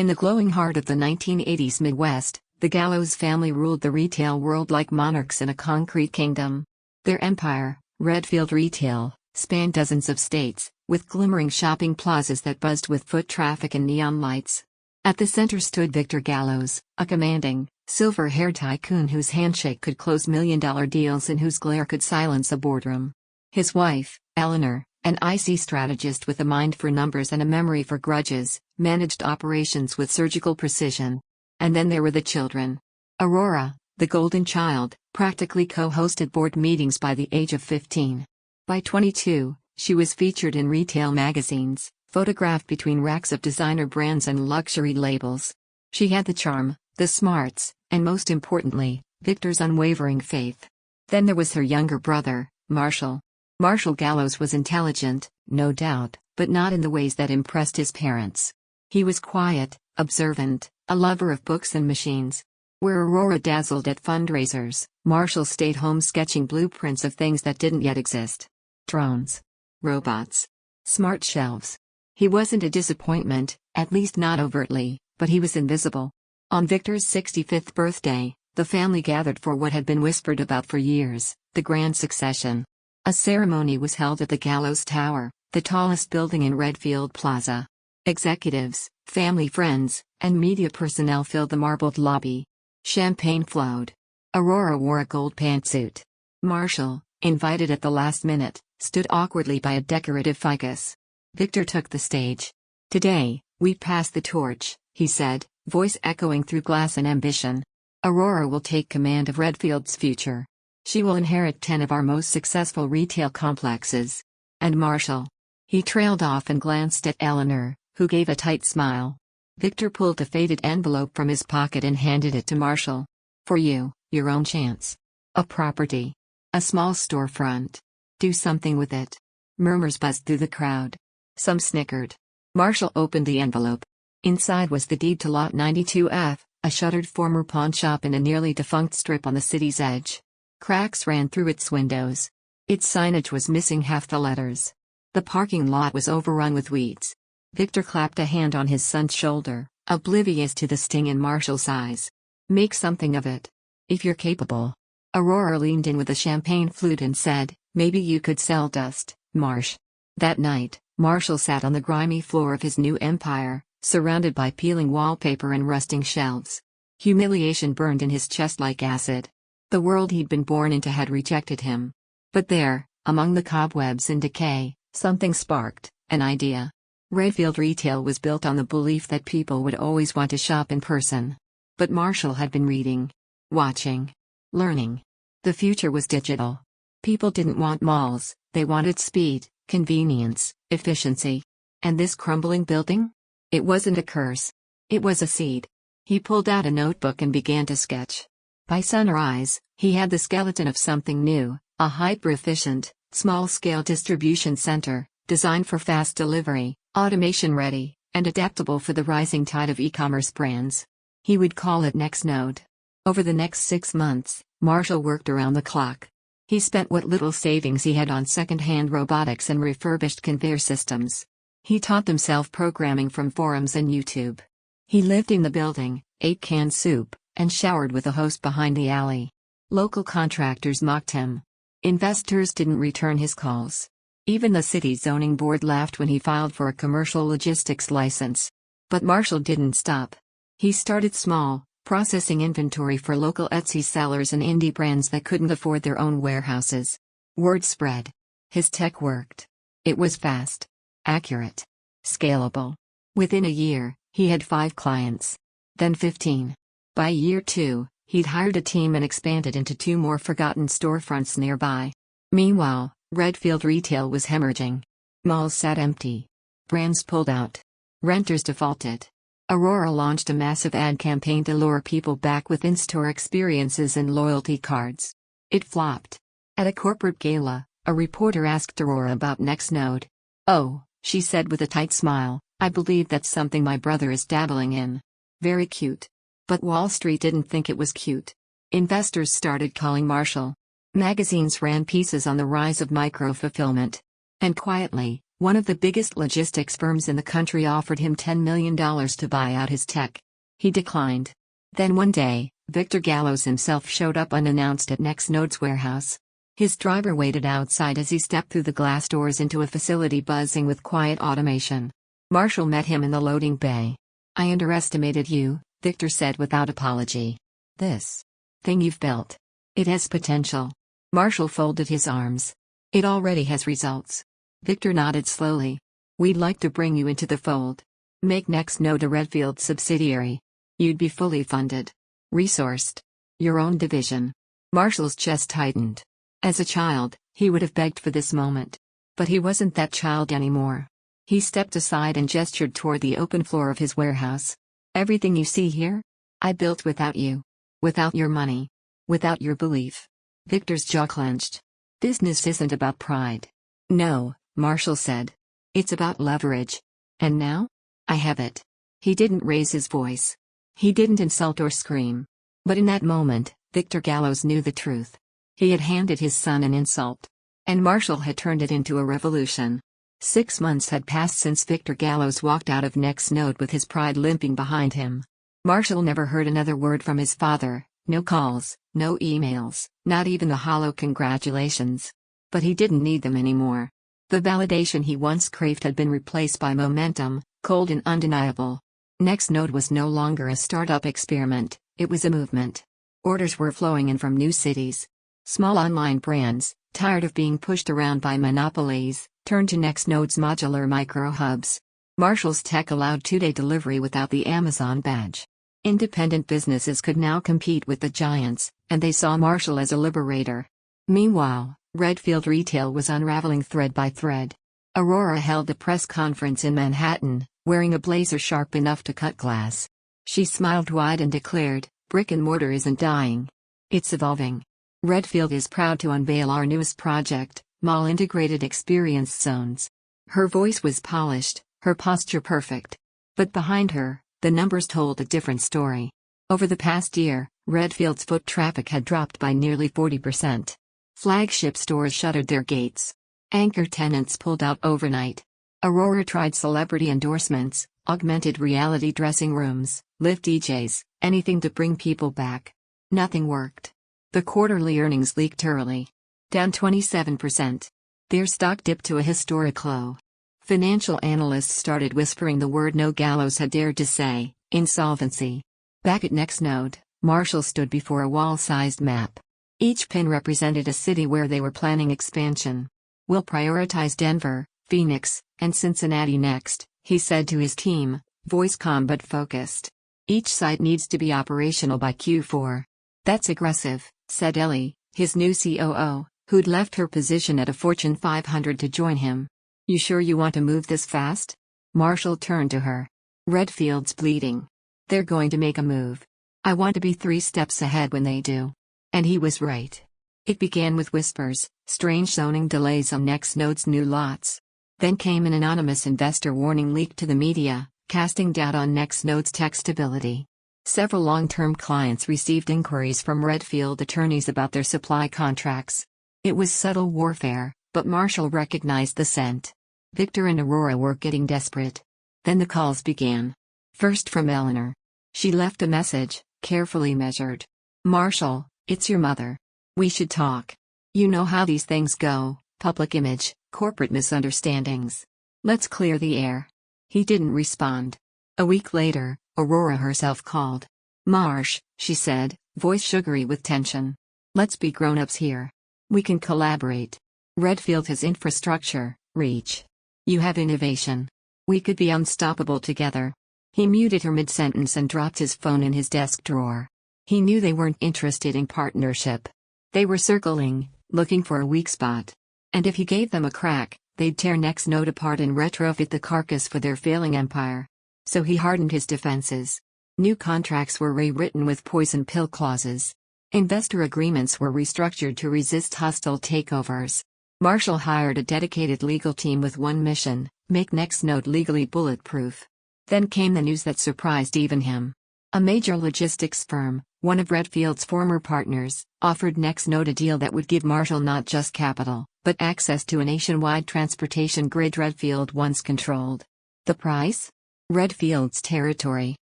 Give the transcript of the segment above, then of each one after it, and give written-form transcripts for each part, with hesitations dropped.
In the glowing heart of the 1980s Midwest, the Gallows family ruled the retail world like monarchs in a concrete kingdom. Their empire, Redfield Retail, spanned dozens of states, with glimmering shopping plazas that buzzed with foot traffic and neon lights. At the center stood Victor Gallows, a commanding, silver-haired tycoon whose handshake could close million-dollar deals and whose glare could silence a boardroom. His wife, Eleanor, an icy strategist with a mind for numbers and a memory for grudges, managed operations with surgical precision. And then there were the children. Aurora, the golden child, practically co-hosted board meetings by the age of 15. By 22, she was featured in retail magazines, photographed between racks of designer brands and luxury labels. She had the charm, the smarts, and most importantly, Victor's unwavering faith. Then there was her younger brother, Marshall. Marshall Gallows was intelligent, no doubt, but not in the ways that impressed his parents. He was quiet, observant, a lover of books and machines. Where Aurora dazzled at fundraisers, Marshall stayed home sketching blueprints of things that didn't yet exist. Drones. Robots. Smart shelves. He wasn't a disappointment, at least not overtly, but he was invisible. On Victor's 65th birthday, the family gathered for what had been whispered about for years, the grand succession. A ceremony was held at the Gallows Tower, the tallest building in Redfield Plaza. Executives, family friends, and media personnel filled the marbled lobby. Champagne flowed. Aurora wore a gold pantsuit. Marshall, invited at the last minute, stood awkwardly by a decorative ficus. Victor took the stage. "Today, we pass the torch," he said, voice echoing through glass and ambition. "Aurora will take command of Redfield's future. She will inherit 10 of our most successful retail complexes." And Marshall. He trailed off and glanced at Eleanor, who gave a tight smile. Victor pulled a faded envelope from his pocket and handed it to Marshall. "For you, your own chance. A property. A small storefront. Do something with it." Murmurs buzzed through the crowd. Some snickered. Marshall opened the envelope. Inside was the deed to Lot 92F, a shuttered former pawn shop in a nearly defunct strip on the city's edge. Cracks ran through its windows. Its signage was missing half the letters. The parking lot was overrun with weeds. Victor clapped a hand on his son's shoulder, oblivious to the sting in Marshall's eyes. "Make something of it. If you're capable." Aurora leaned in with a champagne flute and said, "Maybe you could sell dust, Marsh." That night, Marshall sat on the grimy floor of his new empire, surrounded by peeling wallpaper and rusting shelves. Humiliation burned in his chest like acid. The world he'd been born into had rejected him. But there, among the cobwebs and decay, something sparked, an idea. Redfield Retail was built on the belief that people would always want to shop in person. But Marshall had been reading, watching, learning. The future was digital. People didn't want malls, they wanted speed, convenience, efficiency. And this crumbling building? It wasn't a curse. It was a seed. He pulled out a notebook and began to sketch. By sunrise, he had the skeleton of something new, a hyper-efficient, small-scale distribution center, designed for fast delivery, automation-ready, and adaptable for the rising tide of e-commerce brands. He would call it NexNode. Over the next 6 months, Marshall worked around the clock. He spent what little savings he had on second-hand robotics and refurbished conveyor systems. He taught himself programming from forums and YouTube. He lived in the building, ate canned soup, and showered with a host behind the alley. Local contractors mocked him. Investors didn't return his calls. Even the city zoning board laughed when he filed for a commercial logistics license. But Marshall didn't stop. He started small, processing inventory for local Etsy sellers and indie brands that couldn't afford their own warehouses. Word spread. His tech worked. It was fast, accurate, scalable. Within a year, he had 5 clients. Then 15. By year 2, he'd hired a team and expanded into 2 more forgotten storefronts nearby. Meanwhile, Redfield Retail was hemorrhaging. Malls sat empty. Brands pulled out. Renters defaulted. Aurora launched a massive ad campaign to lure people back with in-store experiences and loyalty cards. It flopped. At a corporate gala, a reporter asked Aurora about NexNode. "Oh," she said with a tight smile, "I believe that's something my brother is dabbling in. Very cute." But Wall Street didn't think it was cute. Investors started calling Marshall. Magazines ran pieces on the rise of micro-fulfillment. And quietly, One of the biggest logistics firms in the country offered him $10 million to buy out his tech. He declined. Then one day, Victor Gallows himself showed up unannounced at NexNode's warehouse. His driver waited outside as he stepped through the glass doors into a facility buzzing with quiet automation. Marshall met him in the loading bay. "I underestimated you," Victor said without apology. "This thing you've built, it has potential." Marshall folded his arms. "It already has results." Victor nodded slowly. "We'd like to bring you into the fold. Make NexNode a Redfield subsidiary. You'd be fully funded. Resourced. Your own division." Marshall's chest tightened. As a child, he would have begged for this moment. But he wasn't that child anymore. He stepped aside and gestured toward the open floor of his warehouse. "Everything you see here? I built without you. Without your money. Without your belief." Victor's jaw clenched. "Business isn't about pride." "No," Marshall said. "It's about leverage. And now? I have it." He didn't raise his voice. He didn't insult or scream. But in that moment, Victor Gallows knew the truth. He had handed his son an insult. And Marshall had turned it into a revolution. 6 months had passed since Victor Gallows walked out of NexNode with his pride limping behind him. Marshall never heard another word from his father, no calls, no emails, not even the hollow congratulations. But he didn't need them anymore. The validation he once craved had been replaced by momentum, cold and undeniable. NexNode was no longer a startup experiment, it was a movement. Orders were flowing in from new cities. Small online brands, tired of being pushed around by monopolies, turned to NexNode's modular micro-hubs. Marshall's tech allowed 2-day delivery without the Amazon badge. Independent businesses could now compete with the giants, and they saw Marshall as a liberator. Meanwhile, Redfield Retail was unraveling thread by thread. Aurora held a press conference in Manhattan, wearing a blazer sharp enough to cut glass. She smiled wide and declared, "Brick and mortar isn't dying. It's evolving. Redfield is proud to unveil our newest project, Mall Integrated Experience Zones." Her voice was polished, her posture perfect. But behind her, the numbers told a different story. Over the past year, Redfield's foot traffic had dropped by nearly 40%. Flagship stores shuttered their gates. Anchor tenants pulled out overnight. Aurora tried celebrity endorsements, augmented reality dressing rooms, live DJs, anything to bring people back. Nothing worked. The quarterly earnings leaked early. Down 27%. Their stock dipped to a historic low. Financial analysts started whispering the word no Gallows had dared to say: insolvency. Back at NexNode, Marshall stood before a wall-sized map. Each pin represented a city where they were planning expansion. "We'll prioritize Denver, Phoenix, and Cincinnati next," he said to his team, voice calm but focused. "Each site needs to be operational by Q4. "That's aggressive," said Ellie, his new COO, who'd left her position at a Fortune 500 to join him. "You sure you want to move this fast?" Marshall turned to her. "Redfield's bleeding. They're going to make a move. I want to be 3 steps ahead when they do." And he was right. It began with whispers, strange zoning delays on NexNode's new lots. Then came an anonymous investor warning leaked to the media, casting doubt on NexNode's tech stability. Several long-term clients received inquiries from Redfield attorneys about their supply contracts. It was subtle warfare, but Marshall recognized the scent. Victor and Aurora were getting desperate. Then the calls began. First from Eleanor. She left a message, carefully measured. "Marshall, it's your mother. We should talk. You know how these things go, public image, corporate misunderstandings. Let's clear the air." He didn't respond. A week later, Aurora herself called. "Marsh," she said, voice sugary with tension. "Let's be grown-ups here. We can collaborate. Redfield has infrastructure, reach. You have innovation. We could be unstoppable together." He muted her mid-sentence and dropped his phone in his desk drawer. He knew they weren't interested in partnership. They were circling, looking for a weak spot. And if he gave them a crack, they'd tear NexNode apart and retrofit the carcass for their failing empire. So he hardened his defenses. New contracts were rewritten with poison pill clauses. Investor agreements were restructured to resist hostile takeovers. Marshall hired a dedicated legal team with one mission: make NexNode legally bulletproof. Then came the news that surprised even him. A major logistics firm, one of Redfield's former partners, offered NexNode a deal that would give Marshall not just capital, but access to a nationwide transportation grid Redfield once controlled. The price? Redfield's territory.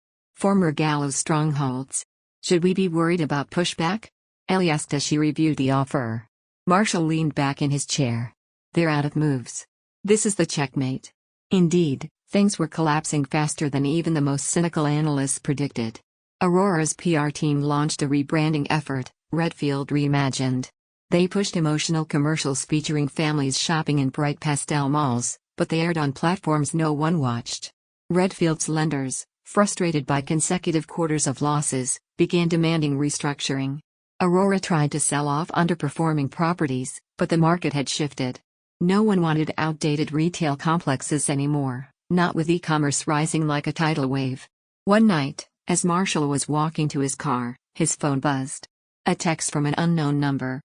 Former Gallows strongholds. Should we be worried about pushback? Ellie asked as she reviewed the offer. Marshall leaned back in his chair. They're out of moves. This is the checkmate. Indeed, things were collapsing faster than even the most cynical analysts predicted. Aurora's PR team launched a rebranding effort, Redfield Reimagined. They pushed emotional commercials featuring families shopping in bright pastel malls, but they aired on platforms no one watched. Redfield's lenders, frustrated by consecutive quarters of losses, began demanding restructuring. Aurora tried to sell off underperforming properties, but the market had shifted. No one wanted outdated retail complexes anymore, not with e-commerce rising like a tidal wave. One night, as Marshall was walking to his car, his phone buzzed. A text from an unknown number.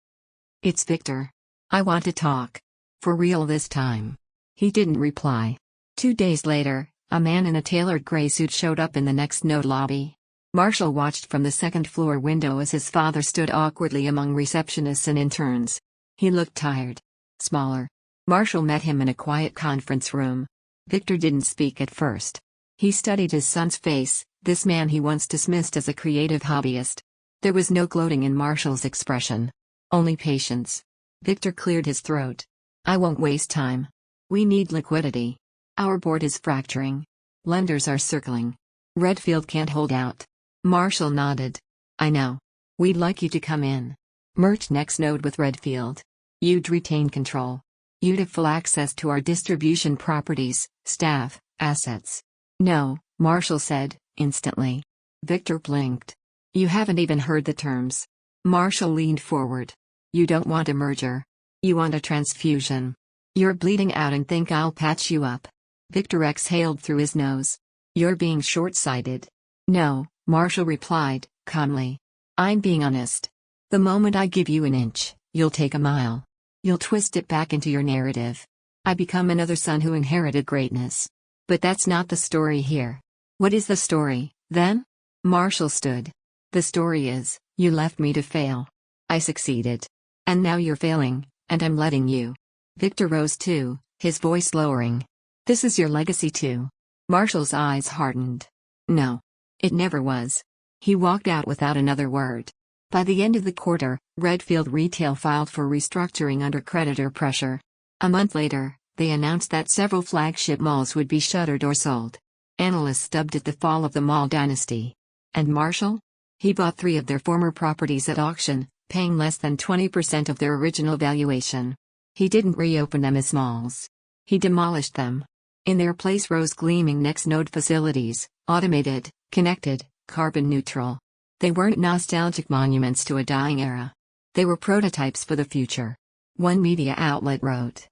"It's Victor. I want to talk. For real this time." He didn't reply. 2 days later, a man in a tailored gray suit showed up in the NexNode lobby. Marshall watched from the second-floor window as his father stood awkwardly among receptionists and interns. He looked tired. Smaller. Marshall met him in a quiet conference room. Victor didn't speak at first. He studied his son's face, this man he once dismissed as a creative hobbyist. There was no gloating in Marshall's expression. Only patience. Victor cleared his throat. "I won't waste time. We need liquidity. Our board is fracturing. Lenders are circling. Redfield can't hold out." Marshall nodded. "I know. We'd like you to come in. Merge NexNode with Redfield. You'd retain control. You'd have full access to our distribution properties, staff, assets." "No," Marshall said, instantly. Victor blinked. "You haven't even heard the terms." Marshall leaned forward. "You don't want a merger. You want a transfusion. You're bleeding out and think I'll patch you up." Victor exhaled through his nose. "You're being short-sighted." "No," Marshall replied, calmly. "I'm being honest. The moment I give you an inch, you'll take a mile. You'll twist it back into your narrative. I become another son who inherited greatness. But that's not the story here." "What is the story, then?" Marshall stood. "The story is, you left me to fail. I succeeded. And now you're failing, and I'm letting you." Victor rose too, his voice lowering. "This is your legacy too." Marshall's eyes hardened. "No. It never was." He walked out without another word. By the end of the quarter, Redfield Retail filed for restructuring under creditor pressure. A month later, they announced that several flagship malls would be shuttered or sold. Analysts dubbed it the fall of the mall dynasty. And Marshall? He bought 3 of their former properties at auction, paying less than 20% of their original valuation. He didn't reopen them as malls. He demolished them. In their place rose gleaming NexNode facilities, automated, connected, carbon neutral. They weren't nostalgic monuments to a dying era. They were prototypes for the future. One media outlet wrote,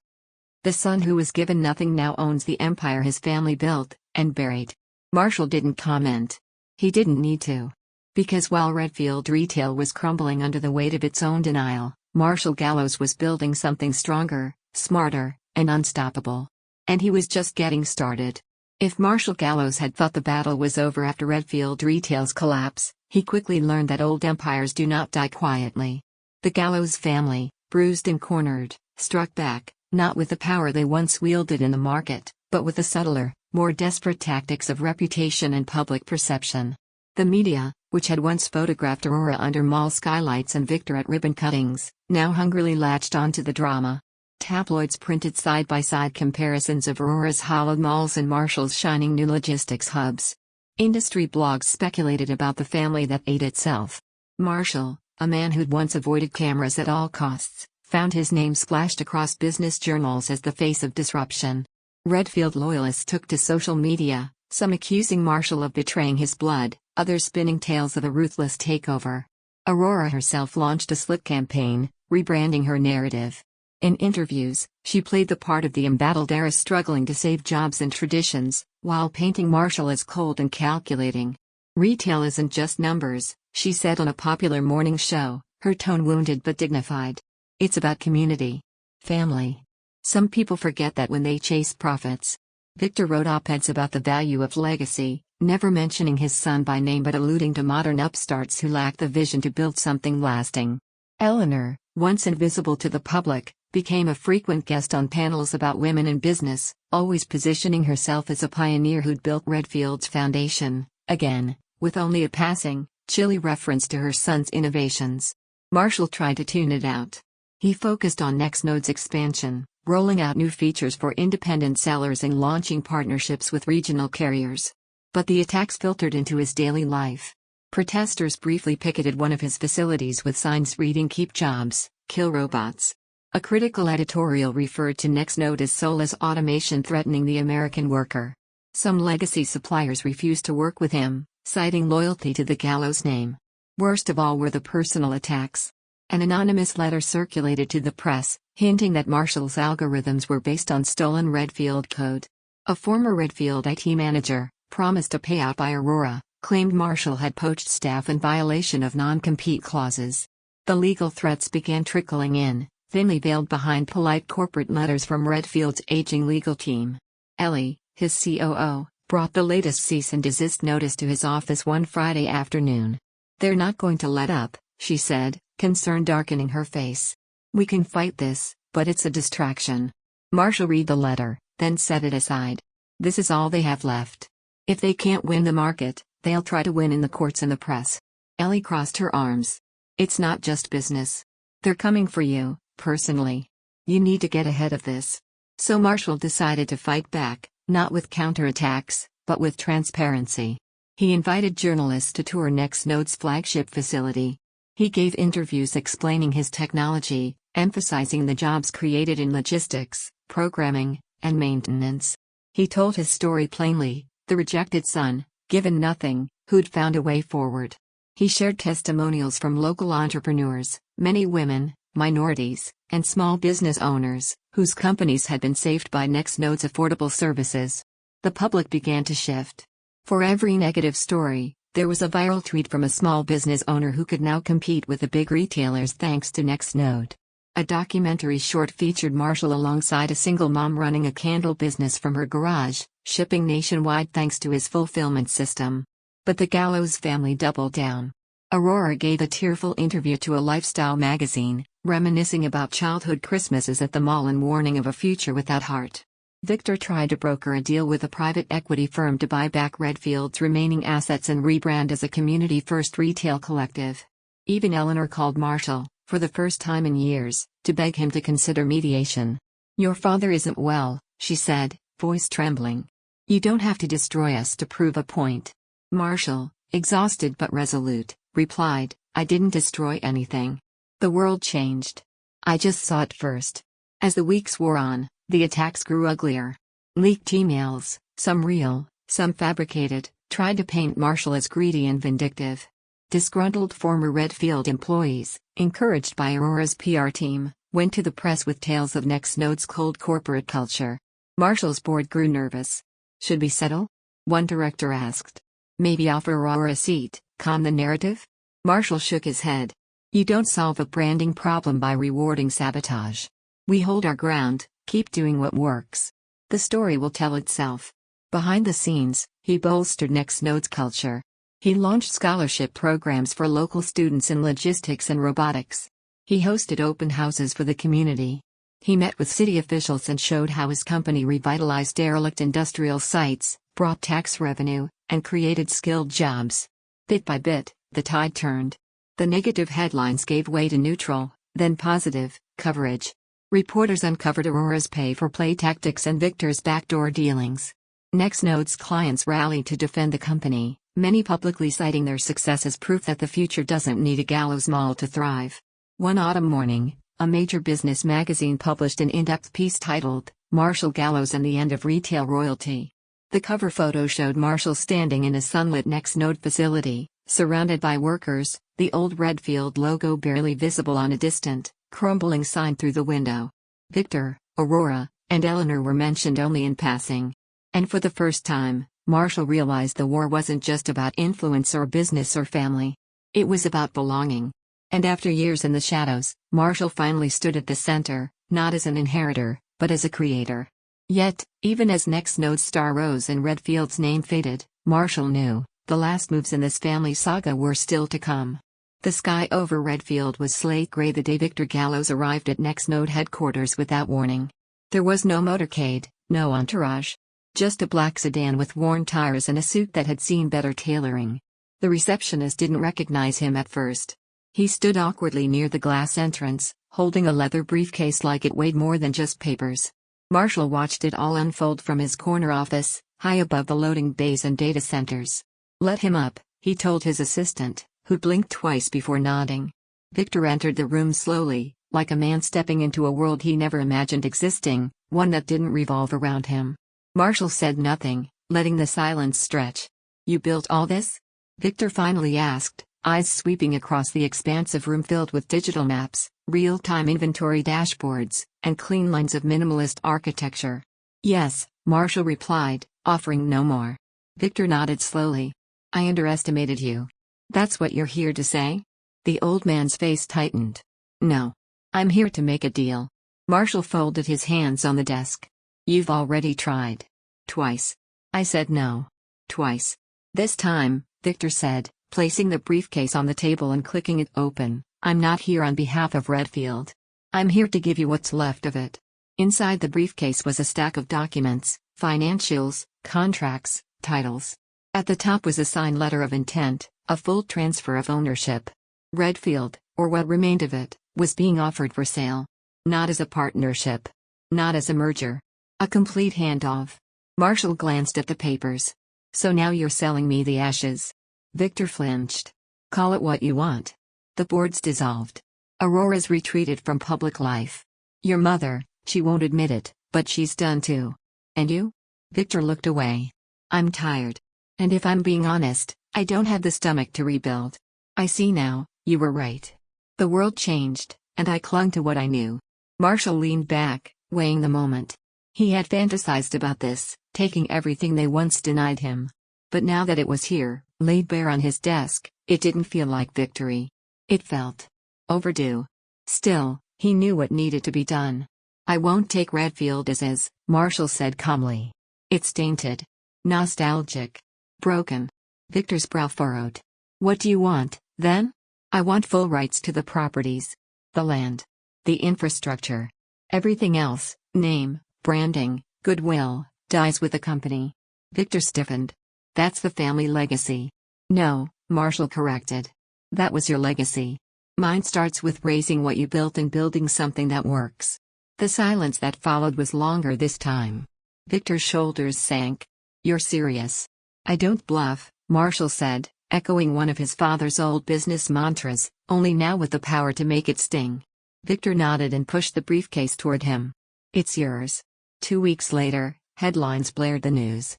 "The son who was given nothing now owns the empire his family built and buried." Marshall didn't comment. He didn't need to. Because while Redfield Retail was crumbling under the weight of its own denial, Marshall Gallows was building something stronger, smarter, and unstoppable. And he was just getting started. If Marshall Gallows had thought the battle was over after Redfield Retail's collapse, he quickly learned that old empires do not die quietly. The Gallows family, bruised and cornered, struck back, not with the power they once wielded in the market, but with the subtler, more desperate tactics of reputation and public perception. The media, which had once photographed Aurora under mall skylights and Victor at ribbon cuttings, now hungrily latched onto the drama. Tabloids printed side-by-side comparisons of Aurora's hollowed malls and Marshall's shining new logistics hubs. Industry blogs speculated about the family that ate itself. Marshall, a man who'd once avoided cameras at all costs, found his name splashed across business journals as the face of disruption. Redfield loyalists took to social media, some accusing Marshall of betraying his blood, others spinning tales of a ruthless takeover. Aurora herself launched a slick campaign, rebranding her narrative. In interviews, she played the part of the embattled heiress struggling to save jobs and traditions, while painting Marshall as cold and calculating. "Retail isn't just numbers," she said on a popular morning show, her tone wounded but dignified. "It's about community. Family. Some people forget that when they chase profits." Victor wrote op-eds about the value of legacy, never mentioning his son by name but alluding to modern upstarts who lack the vision to build something lasting. Eleanor, once invisible to the public, became a frequent guest on panels about women in business, always positioning herself as a pioneer who'd built Redfield's foundation, again, with only a passing, chilly reference to her son's innovations. Marshall tried to tune it out. He focused on NexNode's expansion, rolling out new features for independent sellers and launching partnerships with regional carriers. But the attacks filtered into his daily life. Protesters briefly picketed one of his facilities with signs reading "Keep Jobs, Kill Robots." A critical editorial referred to NexNode as soulless automation threatening the American worker. Some legacy suppliers refused to work with him, citing loyalty to the Gallows name. Worst of all were the personal attacks. An anonymous letter circulated to the press, hinting that Marshall's algorithms were based on stolen Redfield code. A former Redfield IT manager, promised a payout by Aurora, claimed Marshall had poached staff in violation of non-compete clauses. The legal threats began trickling in, thinly veiled behind polite corporate letters from Redfield's aging legal team. Ellie, his COO, brought the latest cease and desist notice to his office one Friday afternoon. "They're not going to let up," she said, concern darkening her face. "We can fight this, but it's a distraction." Marshall read the letter, then set it aside. This is all they have left. If they can't win the market, they'll try to win in the courts and the press. Ellie crossed her arms. "It's not just business. They're coming for you, personally. You need to get ahead of this." So Marshall decided to fight back, not with counterattacks, but with transparency. He invited journalists to tour NexNode's flagship facility. He gave interviews explaining his technology, emphasizing the jobs created in logistics, programming, and maintenance. He told his story plainly, the rejected son, given nothing, who'd found a way forward. He shared testimonials from local entrepreneurs, many women, minorities, and small business owners, whose companies had been saved by NexNode's affordable services. The public began to shift. For every negative story, there was a viral tweet from a small business owner who could now compete with the big retailers thanks to NexNode. A documentary short featured Marshall alongside a single mom running a candle business from her garage, shipping nationwide thanks to his fulfillment system. But the Gallows family doubled down. Aurora gave a tearful interview to a lifestyle magazine, reminiscing about childhood Christmases at the mall and warning of a future without heart. Victor tried to broker a deal with a private equity firm to buy back Redfield's remaining assets and rebrand as a community-first retail collective. Even Eleanor called Marshall, for the first time in years, to beg him to consider mediation. "Your father isn't well," she said, voice trembling. "You don't have to destroy us to prove a point." Marshall, exhausted but resolute, replied, "I didn't destroy anything. The world changed. I just saw it first." As the weeks wore on, the attacks grew uglier. Leaked emails, some real, some fabricated, tried to paint Marshall as greedy and vindictive. Disgruntled former Redfield employees, encouraged by Aurora's PR team, went to the press with tales of NexNode's cold corporate culture. Marshall's board grew nervous. "Should we settle?" one director asked. "Maybe offer Aurora a seat, calm the narrative?" Marshall shook his head. "You don't solve a branding problem by rewarding sabotage. We hold our ground, keep doing what works. The story will tell itself." Behind the scenes, he bolstered NexNode's culture. He launched scholarship programs for local students in logistics and robotics. He hosted open houses for the community. He met with city officials and showed how his company revitalized derelict industrial sites, brought tax revenue, and created skilled jobs. Bit by bit, the tide turned. The negative headlines gave way to neutral, then positive, coverage. Reporters uncovered Aurora's pay-for-play tactics and Victor's backdoor dealings. NexNode's clients rallied to defend the company, many publicly citing their success as proof that the future doesn't need a Gallows mall to thrive. One autumn morning, a major business magazine published an in-depth piece titled, "Marshall Gallows and the End of Retail Royalty." The cover photo showed Marshall standing in a sunlit NexNode facility, surrounded by workers, the old Redfield logo barely visible on a distant, crumbling sign through the window. Victor, Aurora, and Eleanor were mentioned only in passing. And for the first time, Marshall realized the war wasn't just about influence or business or family. It was about belonging. And after years in the shadows, Marshall finally stood at the center, not as an inheritor, but as a creator. Yet, even as NexNode's star rose and Redfield's name faded, Marshall knew, the last moves in this family saga were still to come. The sky over Redfield was slate gray the day Victor Gallows arrived at NexNode headquarters without warning. There was no motorcade, no entourage. Just a black sedan with worn tires and a suit that had seen better tailoring. The receptionist didn't recognize him at first. He stood awkwardly near the glass entrance, holding a leather briefcase like it weighed more than just papers. Marshall watched it all unfold from his corner office, high above the loading bays and data centers. "Let him up," he told his assistant, who blinked twice before nodding. Victor entered the room slowly, like a man stepping into a world he never imagined existing, one that didn't revolve around him. Marshall said nothing, letting the silence stretch. "You built all this?" Victor finally asked, eyes sweeping across the expansive room filled with digital maps, real-time inventory dashboards, and clean lines of minimalist architecture. "Yes," Marshall replied, offering no more. Victor nodded slowly. "I underestimated you. That's what you're here to say?" The old man's face tightened. "No. I'm here to make a deal." Marshall folded his hands on the desk. "You've already tried. Twice. I said no. Twice. This time," Victor said, placing the briefcase on the table and clicking it open, "I'm not here on behalf of Redfield. I'm here to give you what's left of it." Inside the briefcase was a stack of documents, financials, contracts, titles. At the top was a signed letter of intent, a full transfer of ownership. Redfield, or what remained of it, was being offered for sale. Not as a partnership. Not as a merger. A complete handoff. Marshall glanced at the papers. "So now you're selling me the ashes?" Victor flinched. "Call it what you want. The board's dissolved. Aurora's retreated from public life. Your mother, she won't admit it, but she's done too. And you?" Victor looked away. "I'm tired. And if I'm being honest, I don't have the stomach to rebuild. I see now, you were right. The world changed, and I clung to what I knew." Marshall leaned back, weighing the moment. He had fantasized about this, taking everything they once denied him. But now that it was here, laid bare on his desk, it didn't feel like victory. It felt overdue. Still, he knew what needed to be done. "I won't take Redfield as is," Marshall said calmly. "It's tainted. Nostalgic. Broken." Victor's brow furrowed. "What do you want, then?" "I want full rights to the properties. The land. The infrastructure. Everything else, name, branding, goodwill, dies with the company." Victor stiffened. "That's the family legacy." "No," Marshall corrected. "That was your legacy. Mine starts with raising what you built and building something that works." The silence that followed was longer this time. Victor's shoulders sank. "You're serious?" "I don't bluff," Marshall said, echoing one of his father's old business mantras, only now with the power to make it sting. Victor nodded and pushed the briefcase toward him. "It's yours." 2 weeks later, headlines blared the news.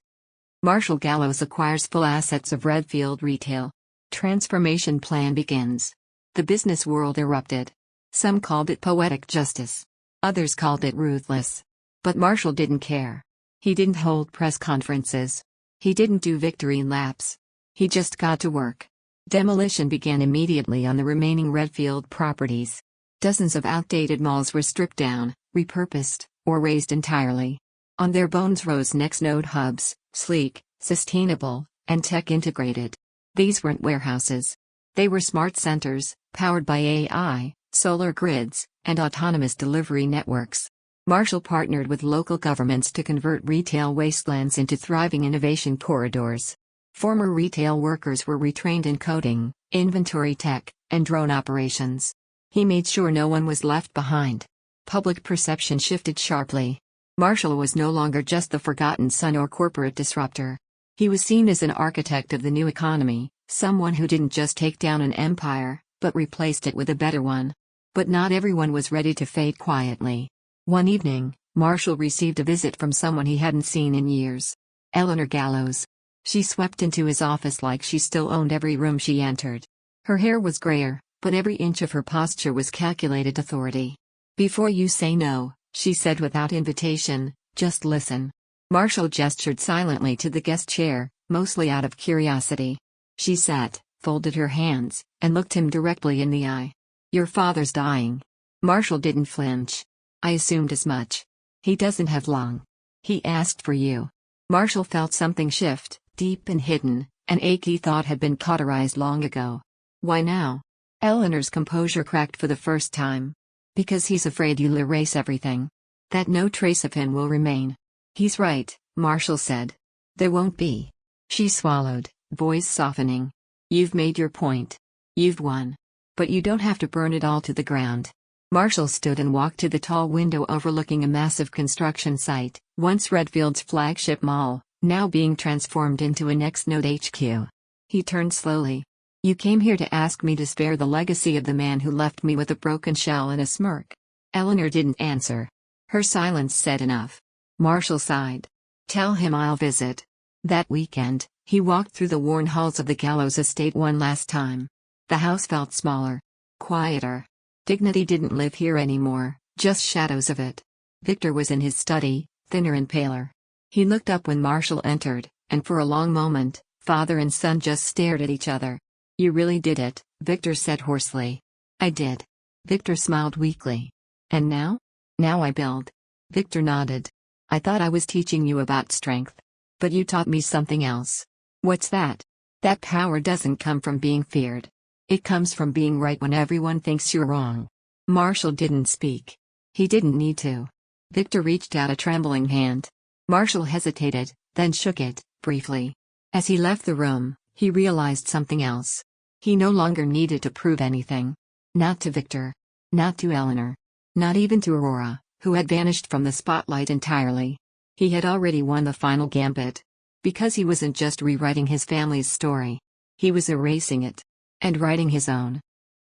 Marshall Gallows acquires full assets of Redfield Retail. Transformation plan begins. The business world erupted. Some called it poetic justice. Others called it ruthless. But Marshall didn't care. He didn't hold press conferences. He didn't do victory laps. He just got to work. Demolition began immediately on the remaining Redfield properties. Dozens of outdated malls were stripped down, repurposed, or razed entirely. On their bones rose NexNode hubs, sleek, sustainable, and tech-integrated. These weren't warehouses. They were smart centers, powered by AI, solar grids, and autonomous delivery networks. Marshall partnered with local governments to convert retail wastelands into thriving innovation corridors. Former retail workers were retrained in coding, inventory tech, and drone operations. He made sure no one was left behind. Public perception shifted sharply. Marshall was no longer just the forgotten son or corporate disruptor. He was seen as an architect of the new economy, someone who didn't just take down an empire, but replaced it with a better one. But not everyone was ready to fade quietly. One evening, Marshall received a visit from someone he hadn't seen in years. Eleanor Gallows. She swept into his office like she still owned every room she entered. Her hair was grayer, but every inch of her posture was calculated authority. "Before you say no," she said without invitation, "just listen." Marshall gestured silently to the guest chair, mostly out of curiosity. She sat, folded her hands, and looked him directly in the eye. "Your father's dying." Marshall didn't flinch. "I assumed as much. He doesn't have long. He asked for you." Marshall felt something shift, Deep and hidden, an achy thought had been cauterized long ago. Why now? Eleanor's composure cracked for the first time. Because he's afraid you'll erase everything. That no trace of him will remain. He's right, Marshall said. There won't be. She swallowed, voice softening. You've made your point. You've won. But you don't have to burn it all to the ground. Marshall stood and walked to the tall window overlooking a massive construction site, once Redfield's flagship mall, now being transformed into a NexNode HQ. He turned slowly. You came here to ask me to spare the legacy of the man who left me with a broken shell and a smirk. Eleanor didn't answer. Her silence said enough. Marshall sighed. Tell him I'll visit. That weekend, he walked through the worn halls of the Gallows estate one last time. The house felt smaller. Quieter. Dignity didn't live here anymore, just shadows of it. Victor was in his study, thinner and paler. He looked up when Marshall entered, and for a long moment, father and son just stared at each other. You really did it, Victor said hoarsely. I did. Victor smiled weakly. And now? Now I build. Victor nodded. I thought I was teaching you about strength. But you taught me something else. What's that? That power doesn't come from being feared. It comes from being right when everyone thinks you're wrong. Marshall didn't speak. He didn't need to. Victor reached out a trembling hand. Marshall hesitated, then shook it, briefly. As he left the room, he realized something else. He no longer needed to prove anything. Not to Victor. Not to Eleanor. Not even to Aurora, who had vanished from the spotlight entirely. He had already won the final gambit. Because he wasn't just rewriting his family's story. He was erasing it. And writing his own.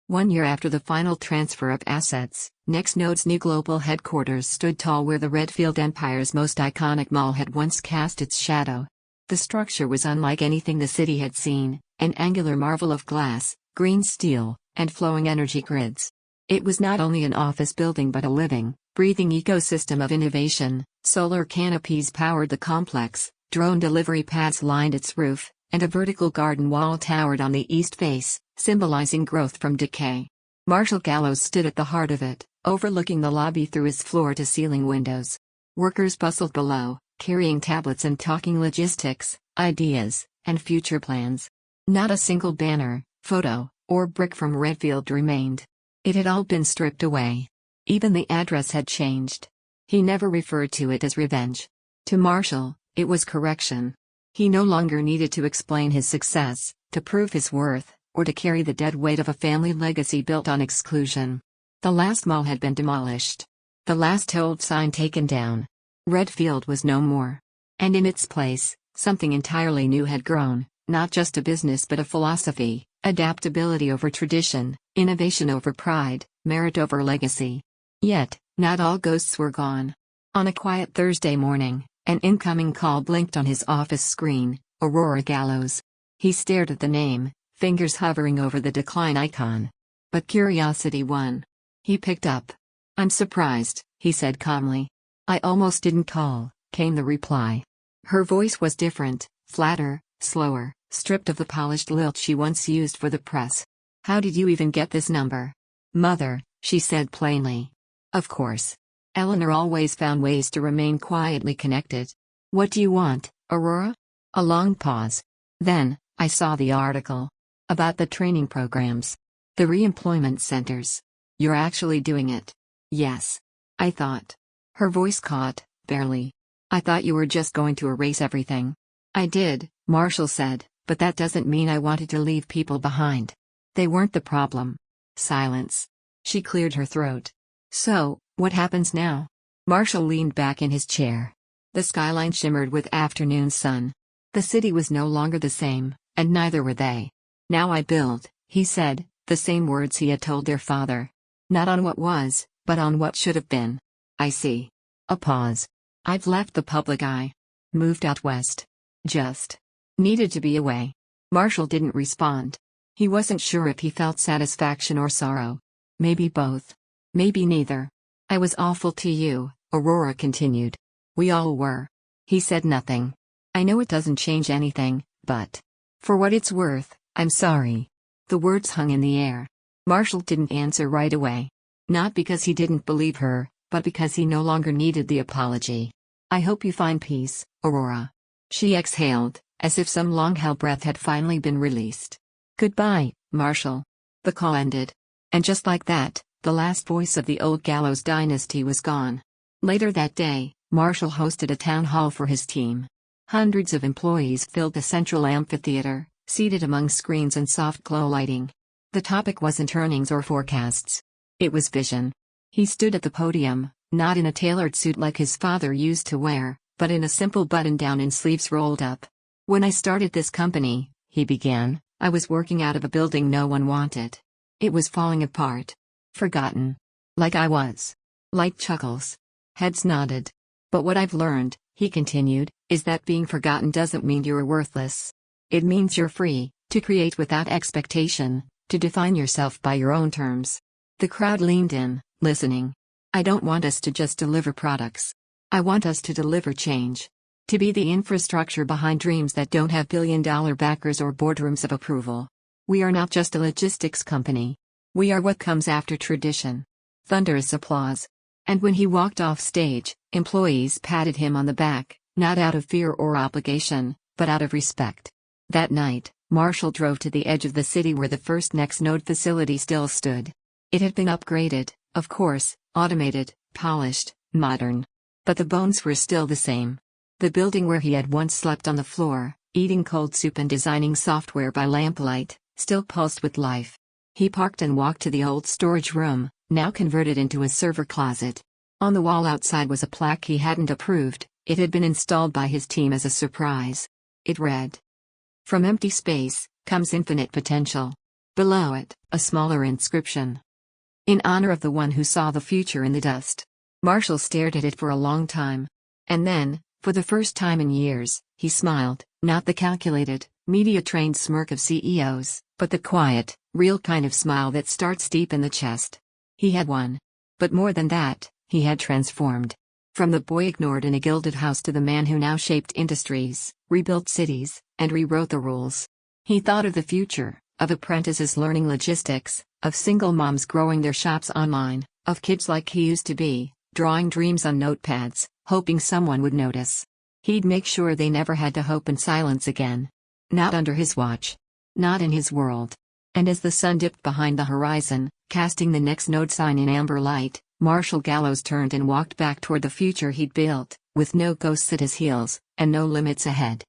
1 year after the final transfer of assets, NexNode's new global headquarters stood tall where the Redfield Empire's most iconic mall had once cast its shadow. The structure was unlike anything the city had seen, an angular marvel of glass, green steel, and flowing energy grids. It was not only an office building but a living, breathing ecosystem of innovation. Solar canopies powered the complex, drone delivery pads lined its roof, and a vertical garden wall towered on the east face, symbolizing growth from decay. Marshall Gallows stood at the heart of it, overlooking the lobby through his floor-to-ceiling windows. Workers bustled below, carrying tablets and talking logistics, ideas, and future plans. Not a single banner, photo, or brick from Redfield remained. It had all been stripped away. Even the address had changed. He never referred to it as revenge. To Marshall, it was correction. He no longer needed to explain his success, to prove his worth, or to carry the dead weight of a family legacy built on exclusion. The last mall had been demolished. The last old sign taken down. Redfield was no more. And in its place, something entirely new had grown, not just a business but a philosophy, adaptability over tradition, innovation over pride, merit over legacy. Yet, not all ghosts were gone. On a quiet Thursday morning, an incoming call blinked on his office screen, Aurora Gallows. He stared at the name, fingers hovering over the decline icon. But curiosity won. He picked up. I'm surprised, he said calmly. I almost didn't call, came the reply. Her voice was different, flatter, slower, stripped of the polished lilt she once used for the press. How did you even get this number? Mother, she said plainly. Of course. Eleanor always found ways to remain quietly connected. What do you want, Aurora? A long pause. Then, I saw the article. About the training programs. The reemployment centers. You're actually doing it. Yes. I thought. Her voice caught, barely. I thought you were just going to erase everything. I did, Marshall said, but that doesn't mean I wanted to leave people behind. They weren't the problem. Silence. She cleared her throat. So, what happens now? Marshall leaned back in his chair. The skyline shimmered with afternoon sun. The city was no longer the same, and neither were they. Now I build, he said, the same words he had told their father. Not on what was, but on what should have been. I see. A pause. I've left the public eye. Moved out west. Just. Needed to be away. Marshall didn't respond. He wasn't sure if he felt satisfaction or sorrow. Maybe both. Maybe neither. I was awful to you, Aurora continued. We all were. He said nothing. I know it doesn't change anything, but. For what it's worth, I'm sorry. The words hung in the air. Marshall didn't answer right away. Not because he didn't believe her, but because he no longer needed the apology. I hope you find peace, Aurora. She exhaled, as if some long-held breath had finally been released. "Goodbye, Marshall." The call ended. And just like that, the last voice of the old Gallows dynasty was gone. Later that day, Marshall hosted a town hall for his team. Hundreds of employees filled the central amphitheater, seated among screens and soft glow lighting. The topic wasn't earnings or forecasts. It was vision. He stood at the podium, not in a tailored suit like his father used to wear, but in a simple button-down and sleeves rolled up. "When I started this company," he began, "I was working out of a building no one wanted. It was falling apart. Forgotten. Like I was." Light chuckles. Heads nodded. "But what I've learned," he continued, "is that being forgotten doesn't mean you're worthless. It means you're free, to create without expectation, to define yourself by your own terms." The crowd leaned in, listening. "I don't want us to just deliver products. I want us to deliver change. To be the infrastructure behind dreams that don't have billion-dollar backers or boardrooms of approval. We are not just a logistics company. We are what comes after tradition." Thunderous applause. And when he walked off stage, employees patted him on the back, not out of fear or obligation, but out of respect. That night, Marshall drove to the edge of the city where the first NexNode facility still stood. It had been upgraded, of course, automated, polished, modern. But the bones were still the same. The building where he had once slept on the floor, eating cold soup and designing software by lamplight, still pulsed with life. He parked and walked to the old storage room, now converted into a server closet. On the wall outside was a plaque he hadn't approved. It had been installed by his team as a surprise. It read, "From empty space, comes infinite potential." Below it, a smaller inscription, "In honor of the one who saw the future in the dust." Marshall stared at it for a long time. And then, for the first time in years, he smiled, not the calculated, media-trained smirk of CEOs, but the quiet, real kind of smile that starts deep in the chest. He had won. But more than that, he had transformed. From the boy ignored in a gilded house to the man who now shaped industries, rebuilt cities, and rewrote the rules. He thought of the future, of apprentices learning logistics, of single moms growing their shops online, of kids like he used to be, drawing dreams on notepads, hoping someone would notice. He'd make sure they never had to hope in silence again. Not under his watch. Not in his world. And as the sun dipped behind the horizon, casting the NexNode sign in amber light, Marshall Gallows turned and walked back toward the future he'd built, with no ghosts at his heels, and no limits ahead.